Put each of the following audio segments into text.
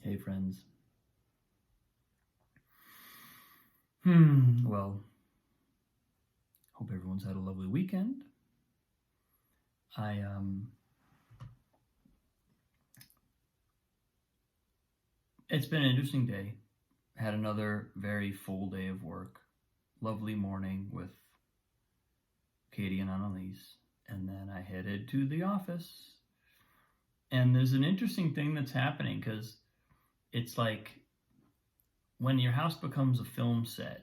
Hey friends. Well, hope everyone's had a lovely weekend. It's been an interesting day. Had another very full day of work. Lovely morning with Katie and Annalise. And then I headed to the office. And there's an interesting thing that's happening because it's like when your house becomes a film set,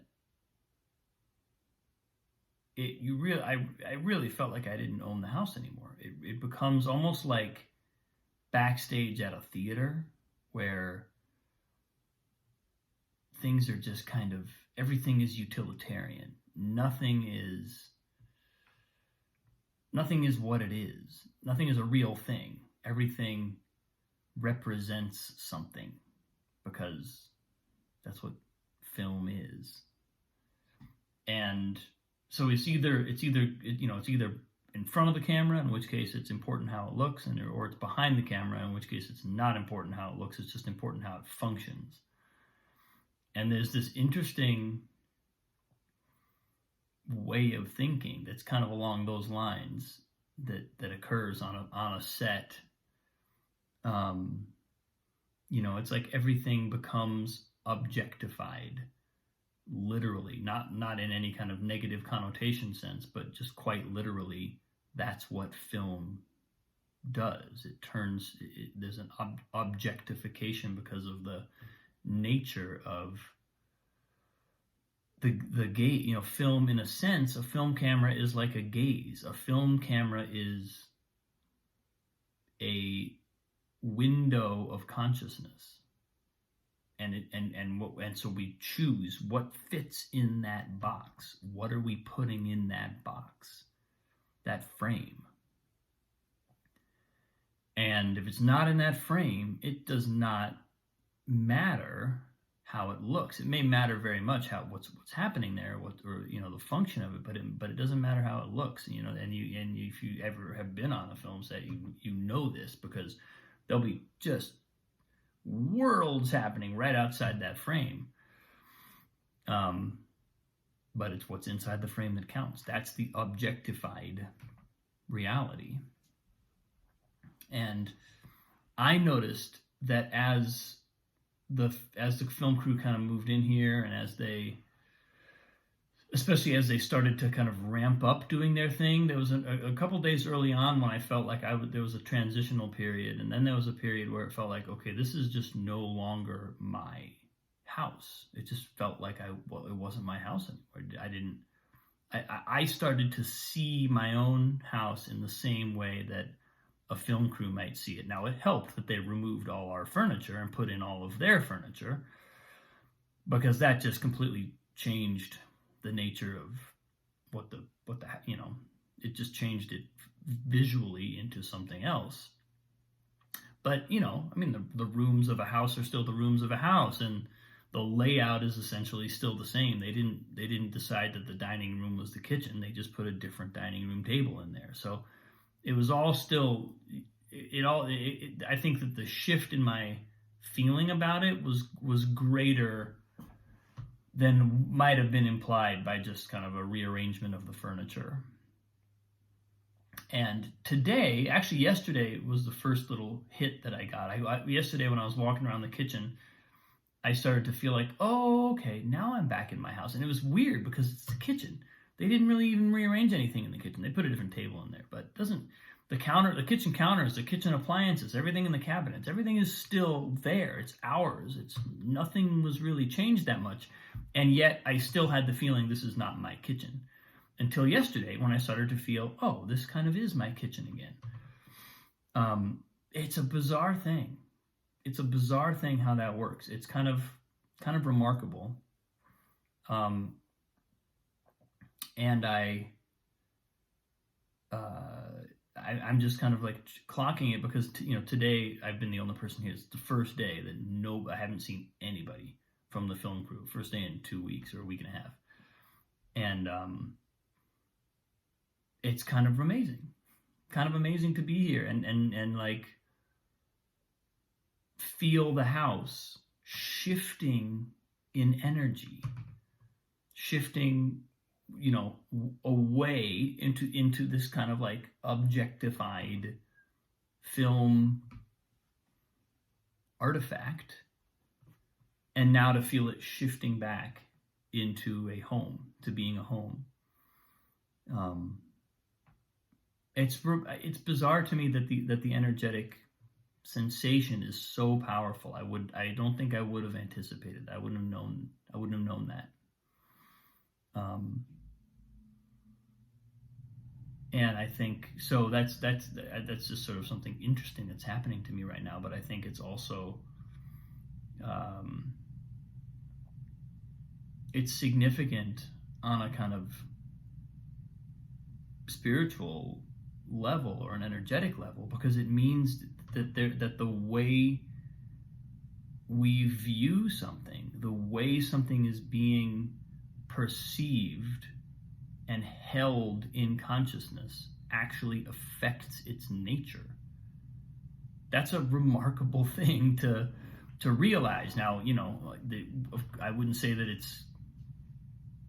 I really felt like I didn't own the house anymore. It becomes almost like backstage at a theater where things are just kind of, everything is utilitarian. Nothing is what it is. Nothing is a real thing. Everything represents something because that's what film is. And so it's either in front of the camera, in which case it's important how it looks, or it's behind the camera, in which case it's not important how it looks, it's just important how it functions. And there's this interesting way of thinking that's kind of along those lines that occurs on a set. It's like everything becomes objectified, literally, not in any kind of negative connotation sense, but just quite literally. That's what film does. There's an objectification because of the nature of the gaze. Film, in a sense, a film camera is like a gaze. A film camera is a window of consciousness, and so we choose what fits in that box. What are we putting in that box, that frame? And if it's not in that frame, it does not matter how it looks. It may matter very much what's happening there, the function of it, but it doesn't matter how it looks. And if you ever have been on a film set, you know this, because there'll be just worlds happening right outside that frame. But it's what's inside the frame that counts. That's the objectified reality. And I noticed that as the film crew kind of moved in here, and especially as they started to kind of ramp up doing their thing, there was a couple days early on when I felt like there was a transitional period, and then there was a period where it felt like, okay, this is just no longer my house. It just felt like it wasn't my house anymore. I started to see my own house in the same way that a film crew might see it. Now, it helped that they removed all our furniture and put in all of their furniture, because that just completely changed the nature of it just changed it visually into something else. But the rooms of a house are still the rooms of a house, and the layout is essentially still the same. They didn't decide that the dining room was the kitchen. They just put a different dining room table in there. So it was all still, I think that the shift in my feeling about it was greater than might have been implied by just kind of a rearrangement of the furniture. And yesterday was the first little hit that I got. Yesterday when I was walking around the kitchen, I started to feel like, oh, okay, now I'm back in my house. And it was weird because it's the kitchen. They didn't really even rearrange anything in the kitchen. They put a different table in there, but the kitchen counters, the kitchen appliances, everything in the cabinets, everything is still there. It's ours. Nothing was really changed that much. And yet I still had the feeling this is not my kitchen, until yesterday when I started to feel, oh, this kind of is my kitchen again. It's a bizarre thing. It's a bizarre thing how that works. It's kind of remarkable. And I'm just kind of like clocking it, because today I've been the only person here. It's the first day that I haven't seen anybody from the film crew. First day in 2 weeks or a week and a half, and it's kind of amazing to be here, and like feel the house shifting in energy, shifting, away into this kind of like objectified film artifact, and now to feel it shifting back into a home, to being a home. It's bizarre to me that the energetic sensation is so powerful. I don't think I would have anticipated. I wouldn't have known that. And I think so. That's just sort of something interesting that's happening to me right now. But I think it's also it's significant on a kind of spiritual level or an energetic level, because it means that the way we view something, the way something is being perceived and held in consciousness, actually affects its nature. That's a remarkable thing to realize. Now, I wouldn't say that it's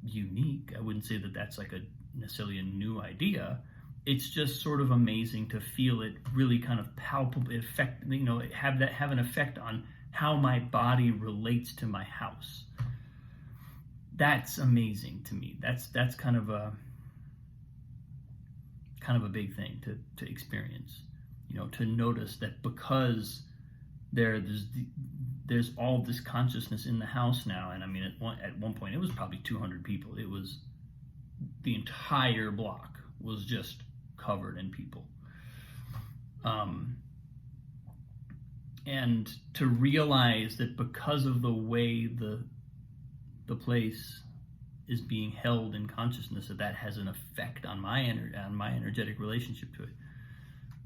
unique. I wouldn't say that that's like necessarily a new idea. It's just sort of amazing to feel it really kind of palpably affect, have an effect on how my body relates to my house. That's amazing to me. That's kind of a big thing to experience. To notice that because there's all this consciousness in the house now, and I mean at one point it was probably 200 people. It was the entire block was just covered in people. And to realize that because of the way the place is being held in consciousness, that has an effect on my energetic relationship to it.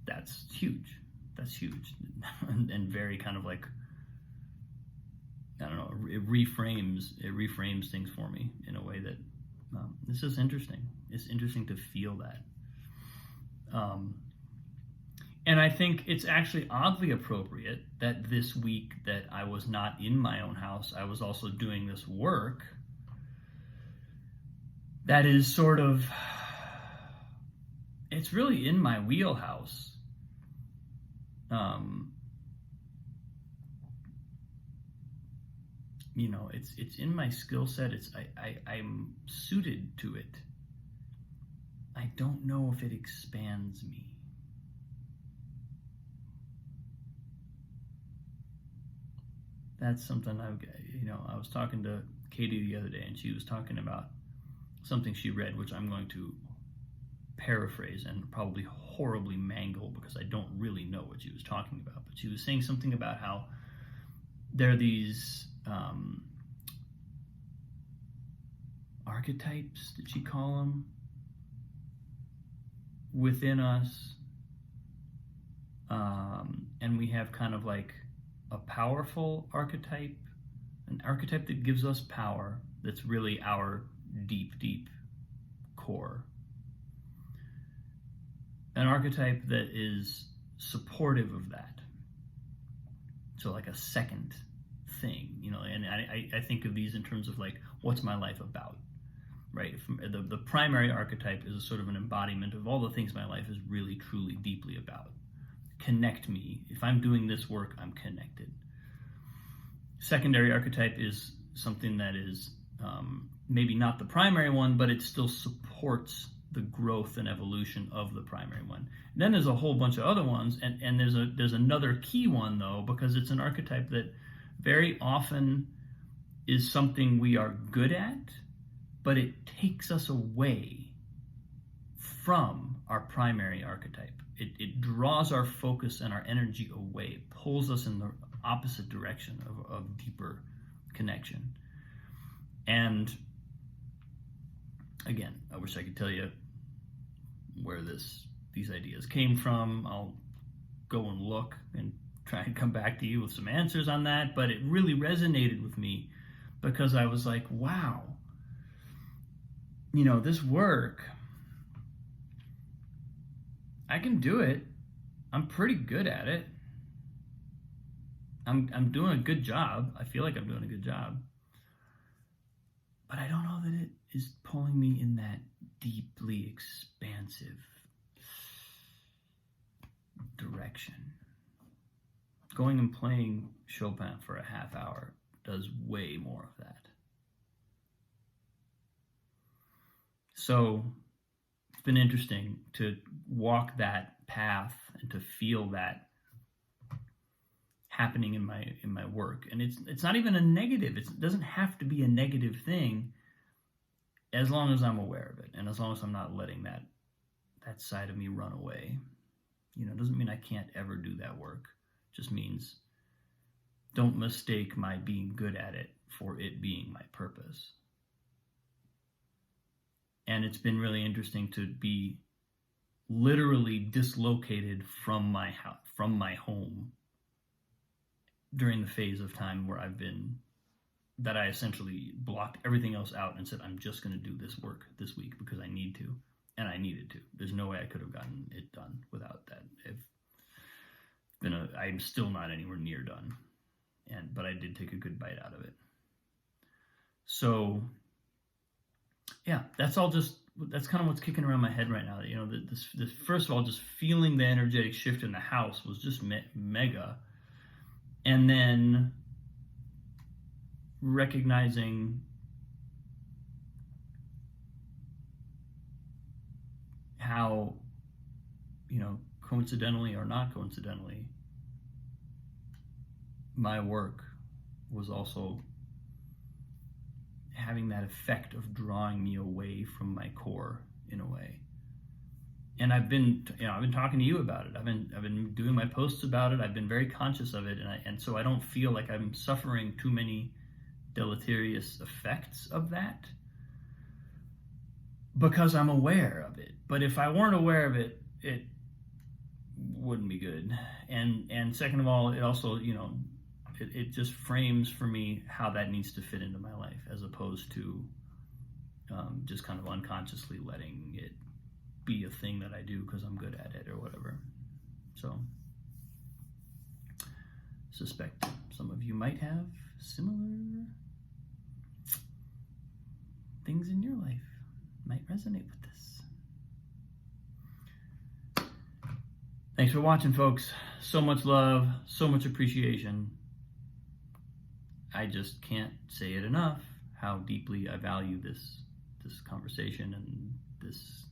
That's huge. That's huge, and very kind of like, I don't know. It reframes things for me in a way that this is interesting. It's interesting to feel that. And I think it's actually oddly appropriate that this week that I was not in my own house, I was also doing this work that is sort of, it's really in my wheelhouse. It's in my skill set. I'm suited to it. I don't know if it expands me. That's something I was talking to Katie the other day, and she was talking about something she read, which I'm going to paraphrase and probably horribly mangle because I don't really know what she was talking about. But she was saying something about how there are these archetypes, did she call them, within us, and we have kind of like a powerful archetype, an archetype that gives us power, that's really our deep core, an archetype that is supportive of that, so like a second thing, and I think of these in terms of like, what's my life about, right? The primary archetype is a sort of an embodiment of all the things my life is really, truly, deeply about. Connect me. If I'm doing this work, I'm connected. Secondary archetype is something that is maybe not the primary one, but it still supports the growth and evolution of the primary one. And then there's a whole bunch of other ones, and there's another key one though, because it's an archetype that very often is something we are good at, but it takes us away from our primary archetype. It draws our focus and our energy away. It pulls us in the opposite direction of deeper connection. And again, I wish I could tell you where these ideas came from. I'll go and look and try and come back to you with some answers on that. But it really resonated with me because I was like, wow, this work, I can do it. I'm pretty good at it. I'm doing a good job. I feel like I'm doing a good job. But I don't know that it is pulling me in that deeply expansive direction. Going and playing Chopin for a half hour does way more of that. So it's been interesting to walk that path and to feel that happening in my work. And it's not even a negative. It doesn't have to be a negative thing, as long as I'm aware of it, and as long as I'm not letting that side of me run away. It doesn't mean I can't ever do that work. It just means don't mistake my being good at it for it being my purpose. And it's been really interesting to be literally dislocated from my house, from my home, during the phase of time where that I essentially blocked everything else out and said, I'm just going to do this work this week because I need to, and I needed to. There's no way I could have gotten it done without that. I'm still not anywhere near done, but I did take a good bite out of it. So, yeah, that's kind of what's kicking around my head right now. This first of all, just feeling the energetic shift in the house was just mega. And then recognizing how, coincidentally or not coincidentally, my work was also having that effect of drawing me away from my core in a way. And I've been talking to you about it. I've been doing my posts about it. I've been very conscious of it, and so I don't feel like I'm suffering too many deleterious effects of that because I'm aware of it. But if I weren't aware of it, it wouldn't be good. And second of all, it also, it just frames for me how that needs to fit into my life, as opposed to just kind of unconsciously letting it be a thing that I do because I'm good at it or whatever. So, suspect some of you might have similar things in your life, might resonate with this. Thanks for watching, folks. So much love, so much appreciation. I just can't say it enough how deeply I value this conversation and this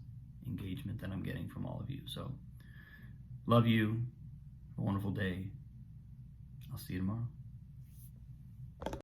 engagement that I'm getting from all of you. So, love you. Have a wonderful day. I'll see you tomorrow.